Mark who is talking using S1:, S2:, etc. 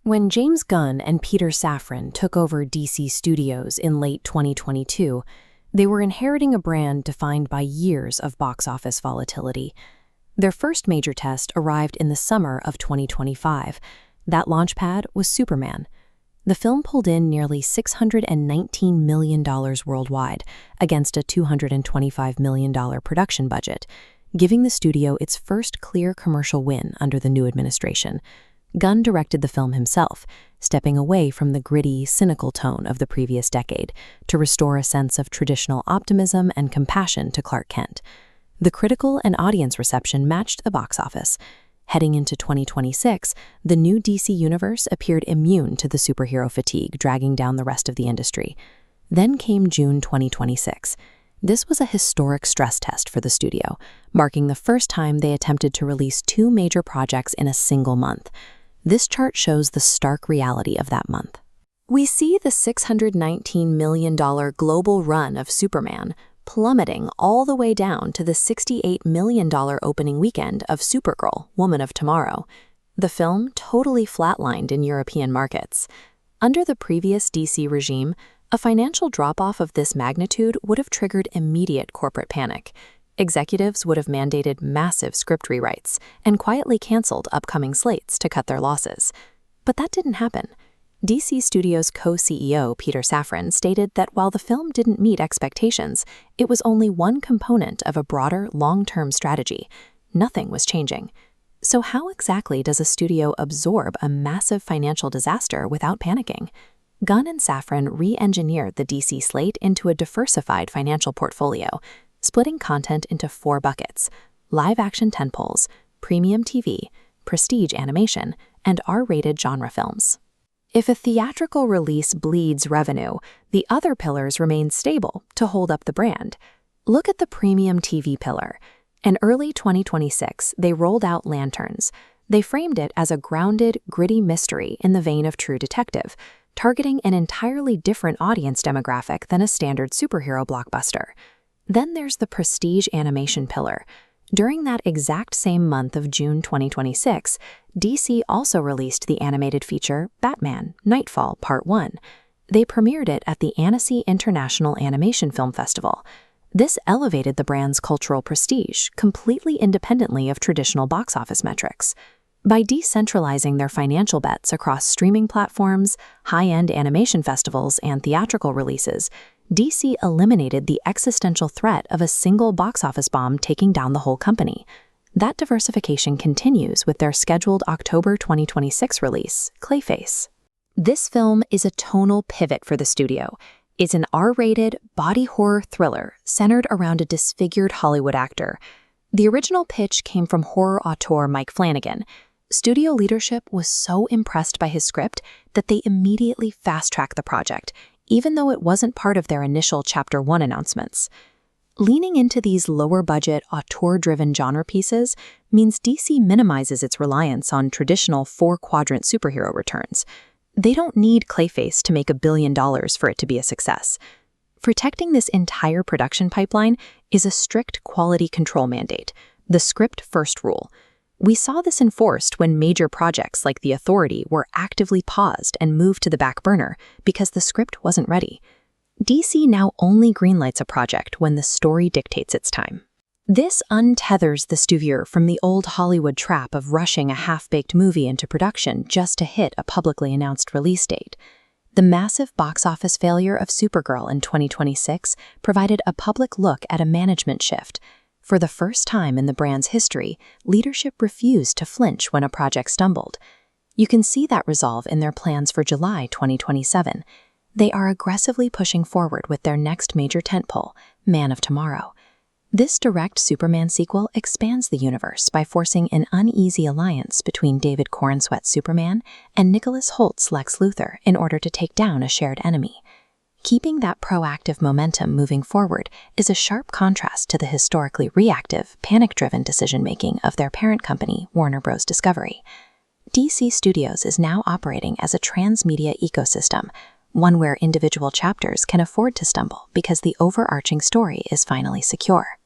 S1: When James Gunn and Peter Safran took over DC Studios in late 2022, they were inheriting a brand defined by years of box office volatility. Their first major test arrived in the summer of 2025. That launchpad was Superman. The film pulled in nearly $619 million worldwide against a $225 million production budget, giving the studio its first clear commercial win under the new administration. Gunn directed the film himself, stepping away from the gritty, cynical tone of the previous decade to restore a sense of traditional optimism and compassion to Clark Kent. The critical and audience reception matched the box office. Heading into 2026, the new DC universe appeared immune to the superhero fatigue dragging down the rest of the industry. Then came June 2026. This was a historic stress test for the studio, marking the first time they attempted to release two major projects in a single month. This chart shows the stark reality of that month. We see the $619 million global run of Superman plummeting all the way down to the $68 million opening weekend of Supergirl, Woman of Tomorrow. The film totally flatlined in European markets. Under the previous DC regime, a financial drop-off of this magnitude would have triggered immediate corporate panic. Executives would have mandated massive script rewrites and quietly canceled upcoming slates to cut their losses. But that didn't happen. DC Studios co-CEO Peter Safran stated that while the film didn't meet expectations, it was only one component of a broader, long-term strategy. Nothing was changing. So how exactly does a studio absorb a massive financial disaster without panicking? Gunn and Safran re-engineered the DC slate into a diversified financial portfolio, splitting content into four buckets: live-action tentpoles, premium TV, prestige animation, and R-rated genre films. If a theatrical release bleeds revenue, the other pillars remain stable to hold up the brand. Look at the premium TV pillar. In early 2026, they rolled out Lanterns. They framed it as a grounded, gritty mystery in the vein of True Detective, targeting an entirely different audience demographic than a standard superhero blockbuster. Then there's the prestige animation pillar. During that exact same month of June 2026, DC also released the animated feature Batman: Nightfall Part 1. They premiered it at the Annecy International Animation Film Festival. This elevated the brand's cultural prestige completely independently of traditional box office metrics. By decentralizing their financial bets across streaming platforms, high-end animation festivals, and theatrical releases, DC eliminated the existential threat of a single box office bomb taking down the whole company. That diversification continues with their scheduled October 2026 release, Clayface. This film is a tonal pivot for the studio. It's an R-rated, body horror thriller centered around a disfigured Hollywood actor. The original pitch came from horror auteur Mike Flanagan. Studio leadership was so impressed by his script that they immediately fast-tracked the project, even though it wasn't part of their initial Chapter 1 announcements. Leaning into these lower-budget, auteur-driven genre pieces means DC minimizes its reliance on traditional four-quadrant superhero returns. They don't need Clayface to make $1 billion for it to be a success. Protecting this entire production pipeline is a strict quality control mandate, the script-first rule. We saw this enforced when major projects like The Authority were actively paused and moved to the back burner because the script wasn't ready. DC now only greenlights a project when the story dictates its time. This untethers the studio from the old Hollywood trap of rushing a half-baked movie into production just to hit a publicly announced release date. The massive box office failure of Supergirl in 2026 provided a public look at a management shift. For the first time in the brand's history, leadership refused to flinch when a project stumbled. You can see that resolve in their plans for July 2027. They are aggressively pushing forward with their next major tentpole, Man of Tomorrow. This direct Superman sequel expands the universe by forcing an uneasy alliance between David Corenswet's Superman and Nicholas Holt's Lex Luthor in order to take down a shared enemy. Keeping that proactive momentum moving forward is a sharp contrast to the historically reactive, panic-driven decision-making of their parent company, Warner Bros. Discovery. DC Studios is now operating as a transmedia ecosystem, one where individual chapters can afford to stumble because the overarching story is finally secure.